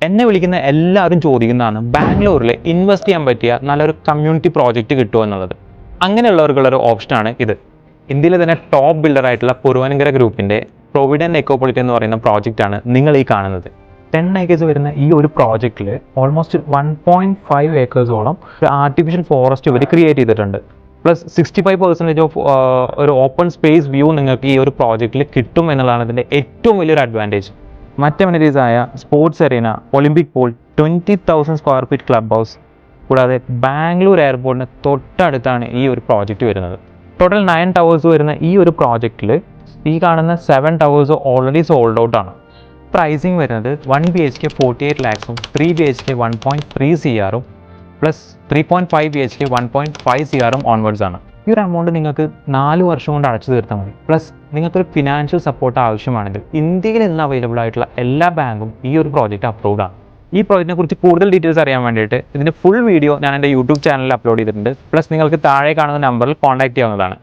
എന്നെ വിളിക്കുന്ന എല്ലാവരും ചോദിക്കുന്നതാണ് ബാംഗ്ലൂരിൽ ഇൻവെസ്റ്റ് ചെയ്യാൻ പറ്റിയ നല്ലൊരു കമ്മ്യൂണിറ്റി പ്രോജക്റ്റ് കിട്ടുമോ എന്നുള്ളത്. അങ്ങനെയുള്ളവർക്കുള്ളൊരു ഓപ്ഷനാണ് ഇത്. ഇന്ത്യയിലെ തന്നെ ടോപ്പ് ബിൽഡറായിട്ടുള്ള പുരുവനന്തപുര ഗ്രൂപ്പിൻ്റെ പ്രൊവിഡൻറ്റ് എക്കോപൊളിറ്റി എന്ന് പറയുന്ന പ്രോജക്റ്റാണ് നിങ്ങൾ ഈ കാണുന്നത്. 10 ഏക്കേഴ്സ് വരുന്ന ഈ ഒരു പ്രോജക്റ്റിൽ ഓൾമോസ്റ്റ് 1.5 ഏക്കേഴ്സോളം ആർട്ടിഫിഷ്യൽ ഫോറസ്റ്റ് ഇവർ ക്രിയേറ്റ് ചെയ്തിട്ടുണ്ട്. പ്ലസ് 65% ഓഫ് ഒരു ഓപ്പൺ സ്പേസ് വ്യൂ നിങ്ങൾക്ക് ഈ ഒരു പ്രോജക്റ്റിൽ കിട്ടും എന്നുള്ളതാണ് ഇതിൻ്റെ ഏറ്റവും വലിയൊരു അഡ്വാൻറ്റേജ്. മറ്റ് അമ്യൂണിറ്റീസ് ആയ sports arena, Olympic pool, 20,000 square feet club house, കൂടാതെ ബാംഗ്ലൂർ എയർപോർട്ടിന് തൊട്ടടുത്താണ് ഈ ഒരു പ്രോജക്റ്റ് വരുന്നത്. ടോട്ടൽ 9 ടവേഴ്സ് വരുന്ന ഈ ഒരു പ്രോജക്റ്റിൽ ഈ കാണുന്ന 7 ടവേഴ്സ് ഓൾറെഡി സോൾഡ് ഔട്ട് ആണ്. പ്രൈസിങ് വരുന്നത് 1 BHK 48 lakhs, 3 BHK 1.3 CR, plus 3.5 BHK 1.5 CR onwards ആണ്. ഈ ഒരു എമൗണ്ട് നിങ്ങൾക്ക് 4 വർഷം കൊണ്ട് അടച്ചു തീർത്താൽ മതി. പ്ലസ് നിങ്ങൾക്കൊരു ഫിനാൻഷ്യൽ സപ്പോർട്ട് ആവശ്യമാണെങ്കിൽ ഇന്ത്യയിൽ ഇന്ന് അവൈലബിൾ ആയിട്ടുള്ള എല്ലാ ബാങ്കും ഈ ഒരു പ്രോജക്റ്റ് അപ്രൂവ്ഡ് ആണ്. ഈ പ്രോജക്റ്റിനെ കുറിച്ച് കൂടുതൽ ഡീറ്റെയിൽസ് അറിയാൻ വേണ്ടിയിട്ട് ഇതിൻ്റെ ഫുൾ വീഡിയോ ഞാൻ എൻ്റെ യൂട്യൂബ് ചാനലിൽ അപ്ലോഡ് ചെയ്തിട്ടുണ്ട്. പ്ലസ് നിങ്ങൾക്ക് താഴെ കാണുന്ന നമ്പറിൽ കോൺടാക്ട് ചെയ്യാവുന്നതാണ്.